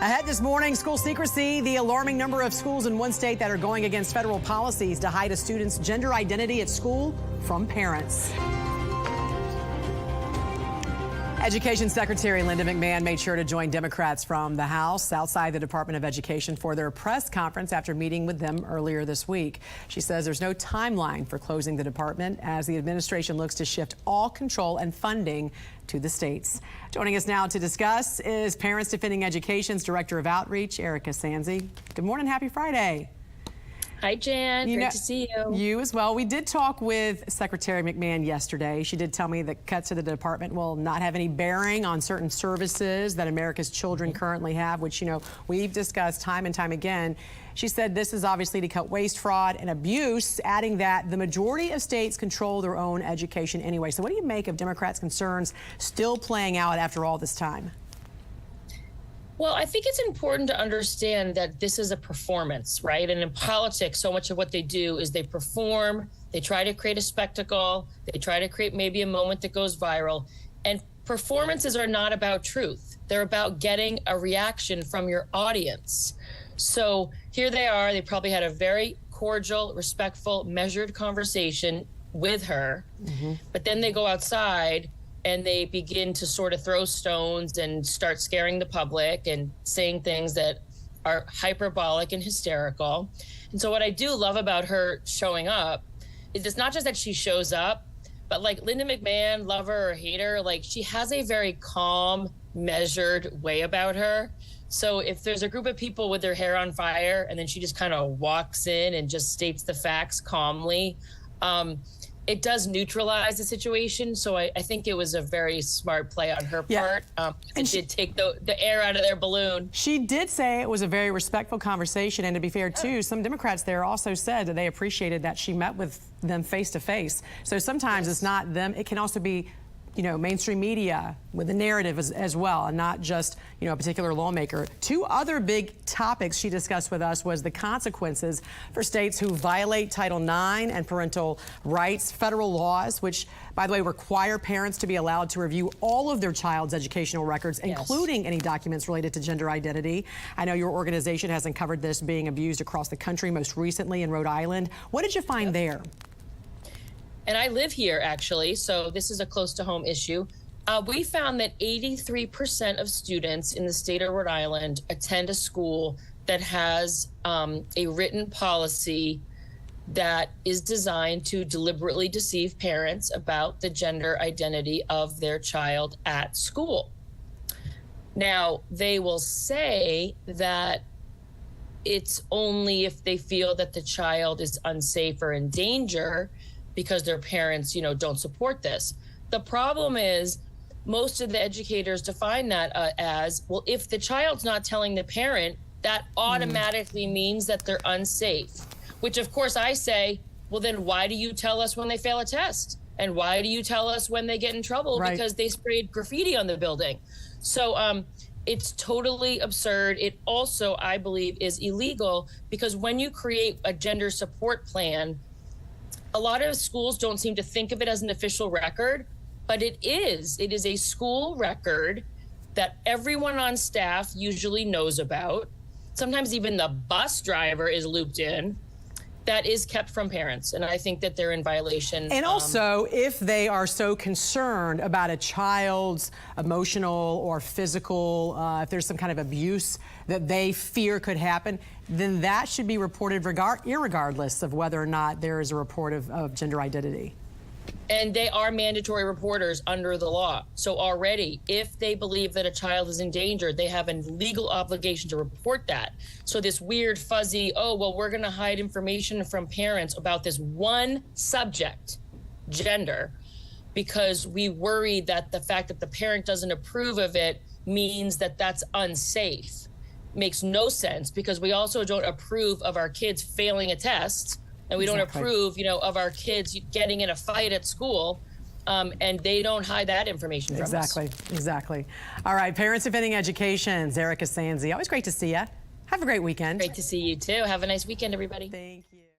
Ahead this morning, school secrecy, the alarming number of schools in one state that are going against federal policies to hide a student's gender identity at school from parents. Education Secretary Linda McMahon made sure to join Democrats from the House outside the Department of Education for their press conference after meeting with them earlier this week. She says there's no timeline for closing the department as the administration looks to shift all control and funding to the states. Joining us now to discuss is Parents Defending Education's Director of Outreach, Erika Sanzi. Good morning. Happy Friday. Hi, Jan. Great to see you. You as well. We did talk with Secretary McMahon yesterday. She did tell me that cuts to the department will not have any bearing on certain services that America's children currently have, which, we've discussed time and time again. She said this is obviously to cut waste, fraud, and abuse, adding that the majority of states control their own education anyway. So what do you make of Democrats' concerns still playing out after all this time? Well, I think it's important to understand that this is a performance, right? And in politics, so much of what they do is they perform, they try to create a spectacle, they try to create maybe a moment that goes viral. And performances are not about truth. They're about getting a reaction from your audience. So here they are, they probably had a very cordial, respectful, measured conversation with her, but then they go outside and they begin to sort of throw stones and start scaring the public and saying things that are hyperbolic and hysterical. And so what I do love about her showing up is it's not just that she shows up, but like Linda McMahon, love her or hate her, like she has a very calm, measured way about her. So if there's a group of people with their hair on fire and then she just kind of walks in and just states the facts calmly, it does neutralize the situation. So I think it was a very smart play on her part. And she did take the air out of their balloon. She did say it was a very respectful conversation. And to be fair, too, some Democrats there also said that they appreciated that she met with them face to face. So sometimes it's not them. It can also be, mainstream media with a narrative as well, and not just, a particular lawmaker. Two other big topics she discussed with us was the consequences for states who violate Title IX and parental rights, federal laws, which, by the way, require parents to be allowed to review all of their child's educational records, including any documents related to gender identity. I know your organization has uncovered this being abused across the country, most recently in Rhode Island. What did you find there? And I live here, actually, so this is a close-to-home issue. We found that 83% of students in the state of Rhode Island attend a school that has a written policy that is designed to deliberately deceive parents about the gender identity of their child at school. Now, they will say that it's only if they feel that the child is unsafe or in danger because their parents, don't support this. The problem is most of the educators define that as, well, if the child's not telling the parent, that automatically means that they're unsafe, which of course I say, well, then why do you tell us when they fail a test? And why do you tell us when they get in trouble because they sprayed graffiti on the building? So it's totally absurd. It also, I believe, is illegal because when you create a gender support plan, a lot of schools don't seem to think of it as an official record, but it is. It is a school record that everyone on staff usually knows about. Sometimes even the bus driver is looped in. That is kept from parents, and I think that they're in violation. And also, if they are so concerned about a child's emotional or physical, if there's some kind of abuse that they fear could happen, then that should be reported irregardless of whether or not there is a report of gender identity. And they are mandatory reporters under the law. So already, if they believe that a child is in danger, they have a legal obligation to report that. So this weird, fuzzy, oh, well, we're going to hide information from parents about this one subject, gender, because we worry that the fact that the parent doesn't approve of it means that that's unsafe. Makes no sense because we also don't approve of our kids failing a test. And we don't approve, of our kids getting in a fight at school, and they don't hide that information from us. Exactly. All right, Parents Defending Education's Erika Sanzi. Always great to see you. Have a great weekend. Great to see you, too. Have a nice weekend, everybody. Thank you.